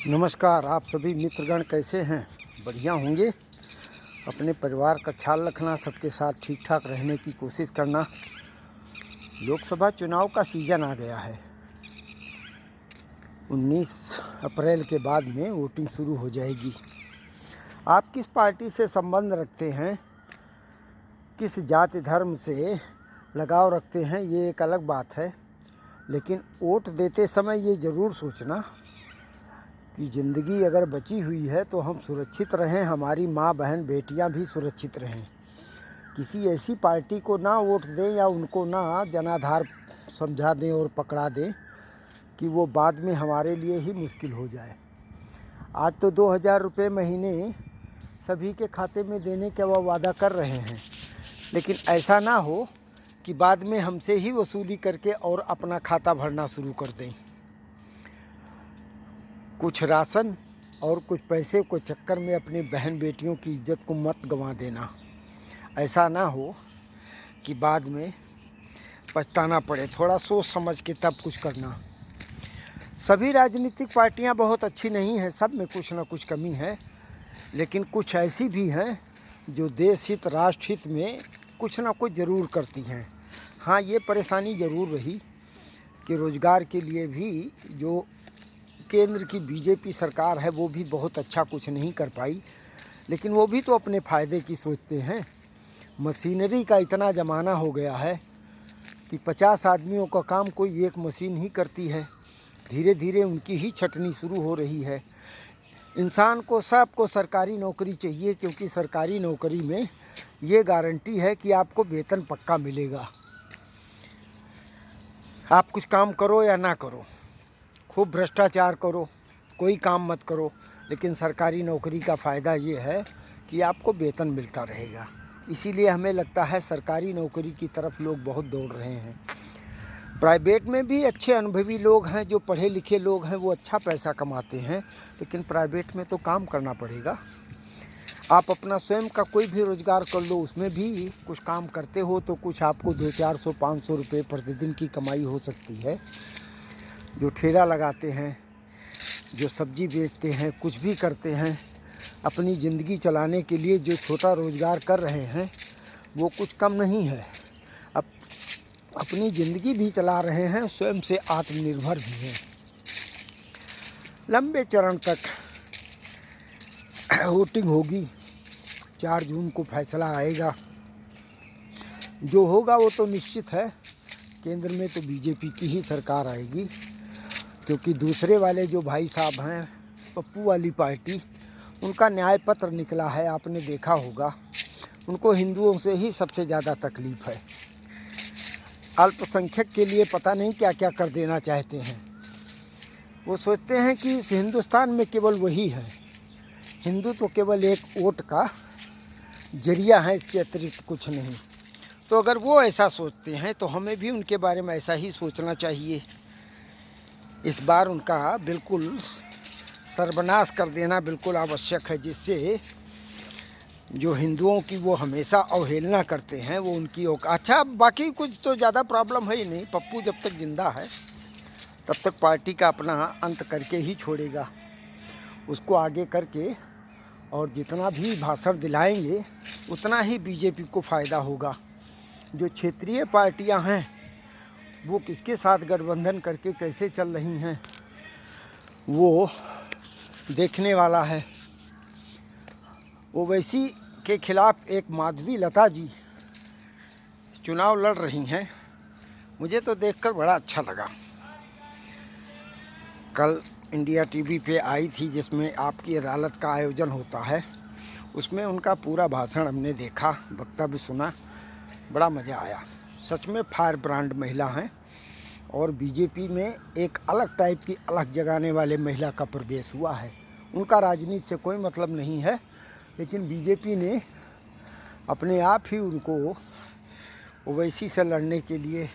नमस्कार। आप सभी मित्रगण कैसे हैं? बढ़िया होंगे। अपने परिवार का ख्याल रखना, सबके साथ ठीक ठाक रहने की कोशिश करना। लोकसभा चुनाव का सीज़न आ गया है। 19 अप्रैल के बाद में वोटिंग शुरू हो जाएगी। आप किस पार्टी से संबंध रखते हैं, किस जाति धर्म से लगाव रखते हैं, ये एक अलग बात है। लेकिन वोट देते समय ये ज़रूर सोचना कि ज़िंदगी अगर बची हुई है तो हम सुरक्षित रहें, हमारी माँ बहन बेटियां भी सुरक्षित रहें। किसी ऐसी पार्टी को ना वोट दें या उनको ना जनाधार समझा दें और पकड़ा दें कि वो बाद में हमारे लिए ही मुश्किल हो जाए। आज तो 2000 रुपये महीने सभी के खाते में देने का वो वादा कर रहे हैं, लेकिन ऐसा ना हो कि बाद में हमसे ही वसूली करके और अपना खाता भरना शुरू कर दें। कुछ राशन और कुछ पैसे को चक्कर में अपने बहन बेटियों की इज्जत को मत गंवा देना। ऐसा ना हो कि बाद में पछताना पड़े। थोड़ा सोच समझ के तब कुछ करना। सभी राजनीतिक पार्टियां बहुत अच्छी नहीं हैं, सब में कुछ ना कुछ कमी है, लेकिन कुछ ऐसी भी हैं जो देश हित राष्ट्र हित में कुछ ना कुछ ज़रूर करती हैं। हाँ, ये परेशानी ज़रूर रही कि रोज़गार के लिए भी जो केंद्र की बीजेपी सरकार है वो भी बहुत अच्छा कुछ नहीं कर पाई, लेकिन वो भी तो अपने फ़ायदे की सोचते हैं। मशीनरी का इतना ज़माना हो गया है कि 50 आदमियों का काम कोई एक मशीन ही करती है। धीरे धीरे उनकी ही छटनी शुरू हो रही है। इंसान को सबको सरकारी नौकरी चाहिए, क्योंकि सरकारी नौकरी में ये गारंटी है कि आपको वेतन पक्का मिलेगा। आप कुछ काम करो या ना करो, खूब भ्रष्टाचार करो, कोई काम मत करो, लेकिन सरकारी नौकरी का फ़ायदा ये है कि आपको वेतन मिलता रहेगा। इसीलिए हमें लगता है सरकारी नौकरी की तरफ लोग बहुत दौड़ रहे हैं। प्राइवेट में भी अच्छे अनुभवी लोग हैं, जो पढ़े लिखे लोग हैं, वो अच्छा पैसा कमाते हैं, लेकिन प्राइवेट में तो काम करना पड़ेगा। आप अपना स्वयं का कोई भी रोज़गार कर लो, उसमें भी कुछ काम करते हो तो कुछ आपको 200-400-500 रुपये प्रतिदिन की कमाई हो सकती है। जो ठेला लगाते हैं, जो सब्जी बेचते हैं, कुछ भी करते हैं, अपनी ज़िंदगी चलाने के लिए जो छोटा रोज़गार कर रहे हैं वो कुछ कम नहीं है। अब अपनी ज़िंदगी भी चला रहे हैं, स्वयं से आत्मनिर्भर भी हैं। लंबे चरण तक वोटिंग होगी, 4 जून को फैसला आएगा। जो होगा वो तो निश्चित है, केंद्र में तो बीजेपी की ही सरकार आएगी, क्योंकि दूसरे वाले जो भाई साहब हैं, पप्पू वाली पार्टी, उनका न्याय पत्र निकला है, आपने देखा होगा। उनको हिंदुओं से ही सबसे ज़्यादा तकलीफ़ है। अल्पसंख्यक के लिए पता नहीं क्या क्या कर देना चाहते हैं। वो सोचते हैं कि इस हिंदुस्तान में केवल वही है, हिंदू तो केवल एक वोट का जरिया है, इसके अतिरिक्त कुछ नहीं। तो अगर वो ऐसा सोचते हैं तो हमें भी उनके बारे में ऐसा ही सोचना चाहिए। इस बार उनका बिल्कुल सर्वनाश कर देना बिल्कुल आवश्यक है, जिससे जो हिंदुओं की वो हमेशा अवहेलना करते हैं वो उनकी अच्छा, बाकी कुछ तो ज़्यादा प्रॉब्लम है ही नहीं। पप्पू जब तक ज़िंदा है तब तक पार्टी का अपना अंत करके ही छोड़ेगा, उसको आगे करके, और जितना भी भाषण दिलाएंगे उतना ही बीजेपी को फ़ायदा होगा। जो क्षेत्रीय पार्टियां हैं वो किसके साथ गठबंधन करके कैसे चल रही हैं वो देखने वाला है। ओवैसी के खिलाफ एक माधवी लता जी चुनाव लड़ रही हैं, मुझे तो देखकर बड़ा अच्छा लगा। कल इंडिया टीवी पे आई थी, जिसमें आपकी अदालत का आयोजन होता है, उसमें उनका पूरा भाषण हमने देखा, वक्तव्य सुना, बड़ा मज़ा आया। सच में फायर ब्रांड महिला हैं और बीजेपी में एक अलग टाइप की अलग जगाने वाले महिला का प्रवेश हुआ है। उनका राजनीति से कोई मतलब नहीं है, लेकिन बीजेपी ने अपने आप ही उनको ओवैसी से लड़ने के लिए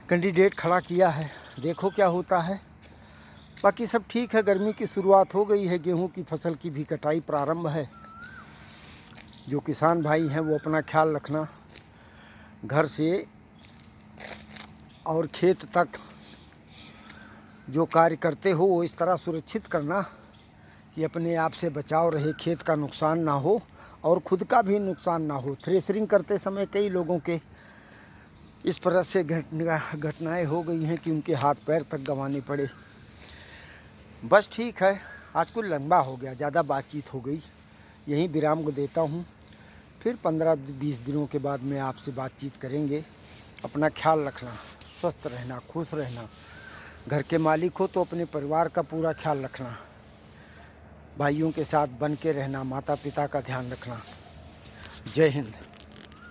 कैंडिडेट खड़ा किया है। देखो क्या होता है। बाकी सब ठीक है, गर्मी की शुरुआत हो गई है, गेहूं की फसल की भी कटाई प्रारंभ है। जो किसान भाई हैं वो अपना ख्याल रखना, घर से और खेत तक जो कार्य करते हो वो इस तरह सुरक्षित करना कि अपने आप से बचाव रहे, खेत का नुकसान ना हो और खुद का भी नुकसान ना हो। थ्रेसरिंग करते समय कई लोगों के इस तरह से घटनाएं हो गई हैं कि उनके हाथ पैर तक गंवाने पड़े। बस ठीक है, आज कुछ लंबा हो गया, ज़्यादा बातचीत हो गई, यहीं विराम को देता हूँ। फिर 15-20 दिनों के बाद में आपसे बातचीत करेंगे। अपना ख्याल रखना, स्वस्थ रहना, खुश रहना। घर के मालिक हो तो अपने परिवार का पूरा ख्याल रखना, भाइयों के साथ बन के रहना, माता पिता का ध्यान रखना। जय हिंद।